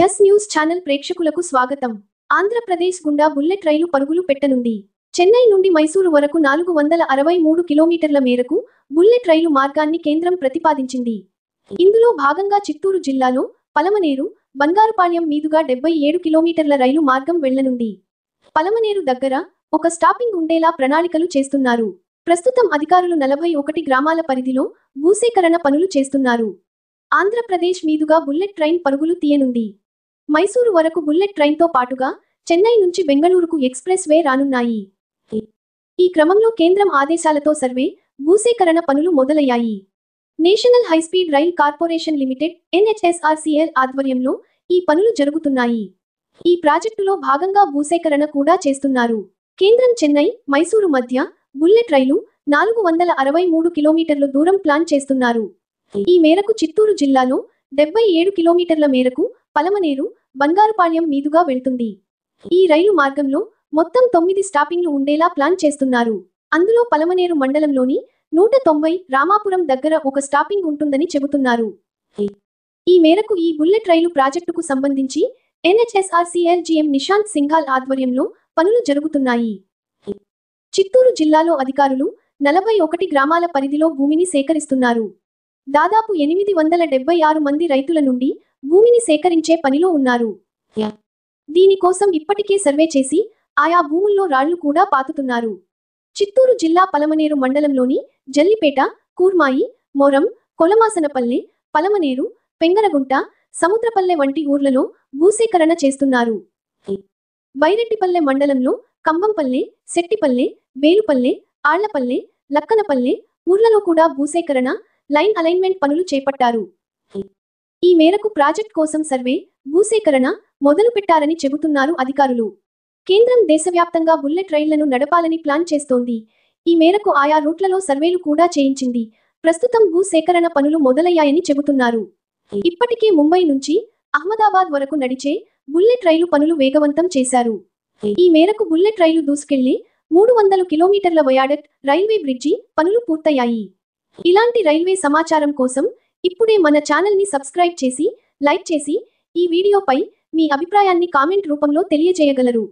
Yes news channel ప్రేక్షకులకు స్వాగతం. ఆంధ్రప్రదేశ్ గుండా బుల్లెట్ రైలు పరుగులు పెట్టనుంది. చెన్నై నుండి మైసూరు వరకు 463 కిలోమీటర్ల మేరకు బుల్లెట్ రైలు మార్గాన్ని కేంద్రం ప్రతిపాదించింది. ఇందులో భాగంగా చిత్తూరు జిల్లాలో పలమనేరు, బంగారుపాళ్యం మీదుగా 77 కిలోమీటర్ల రైలు మార్గం వెళ్లనుంది. పలమనేరు దగ్గర ఒక స్టాపింగ్ ఉండేలా ప్రణాళికలు చేస్తున్నారు. ప్రస్తుతం అధికారులు 41 గ్రామాల పరిధిలో భూసేకరణ పనులు చేస్తున్నారు. ఆంధ్రప్రదేశ్ మీదుగా బుల్లెట్ ట్రైన్ పరుగులు తీయనుంది. మైసూరు వరకు బుల్లెట్ ట్రైన్తో పాటుగా చెన్నై నుంచి బెంగళూరుకు ఎక్స్ప్రెస్ వే రానున్నాయి. ఈ క్రమంలో కేంద్రం ఆదేశాలతో సర్వే, భూసేకరణ పనులు మొదలయ్యాయి. National high speed rail corporation limited NHSRCL ఆధ్వర్యంలో ఈ పనులు జరుగుతున్నాయి. ఈ ప్రాజెక్టులో భాగంగా భూసేకరణ కూడా చేస్తున్నారు. కేంద్రం చెన్నై, మైసూరు మధ్య బుల్లెట్ రైలు 463 కిలోమీటర్లు దూరం ప్లాన్ చేస్తున్నారు. ఈ మేరకు చిత్తూరు జిల్లాలో 77 కిలోమీటర్ల మేరకు పలమనేరు, బంగారుపాళ్యం మీదుగా వెళ్తుంది. ఈ రైలు మార్గంలో మొత్తం 9 స్టాపింగ్లు ఉండేలా ప్లాన్ చేస్తున్నారు. అందులో పలమనేరు మండలంలోని 190 రామాపురం దగ్గర ఒక స్టాపింగ్ ఉంటుందని చెబుతున్నారు. ఈ మేరకు ఈ బుల్లెట్ రైలు ప్రాజెక్టుకు సంబంధించి NHSRCL GM నిశాంత్ సింఘాల్ ఆధ్వర్యంలో పనులు జరుగుతున్నాయి. చిత్తూరు జిల్లాలో అధికారులు 41 గ్రామాల పరిధిలో భూమిని సేకరిస్తున్నారు. దాదాపు 876 మంది రైతుల నుండి భూమిని సేకరించే పనిలో ఉన్నారు. దీనికోసం ఇప్పటికే సర్వే చేసి ఆయా భూముల్లో రాళ్లు కూడా పాతుతున్నారు. చిత్తూరు జిల్లా పలమనేరు మండలంలోని జల్లిపేట, కూర్మాయి, మొరం, కొలమాసనపల్లె, పలమనేరు, పెంగరగుంట, సముద్రపల్లె వంటి ఊర్లలో భూసేకరణ చేస్తున్నారు. బైరెడ్డిపల్లె మండలంలో కంబంపల్లె, శెట్టిపల్లె, వేలుపల్లె, ఆళ్లపల్లె, లక్కనపల్లె ఊర్లలో కూడా భూసేకరణ, లైన్ అలైన్మెంట్ పనులు చేపట్టారు. ఈ మేరకు ప్రాజెక్ట్ కోసం సర్వే, భూసేకరణ మొదలు పెట్టారని చెబుతున్నారు అధికారులు. కేంద్రం దేశవ్యాప్తంగా బుల్లెట్ రైళ్లను నడపాలని ప్లాన్ చేస్తోంది. ఈ మేరకు ఆయా రూట్లలో సర్వేలు కూడా చేయించింది. ప్రస్తుతం భూసేకరణ పనులు మొదలయ్యాయని చెబుతున్నారు. ఇప్పటికే ముంబై నుంచి అహ్మదాబాద్ వరకు నడిచే బుల్లెట్ రైలు పనులు వేగవంతం చేశారు. ఈ మేరకు బుల్లెట్ రైలు దూసుకెళ్లి 300 కిలోమీటర్ల వయాడక్ట్, రైల్వే బ్రిడ్జి పనులు పూర్తయ్యాయి. ఇలాంటి రైల్వే సమాచారం కోసం ఇప్పుడే మన ఛానల్ని సబ్స్క్రైబ్ చేసి, లైక్ చేసి, ఈ వీడియోపై మీ అభిప్రాయాన్ని కామెంట్ రూపంలో తెలియజేయగలరు.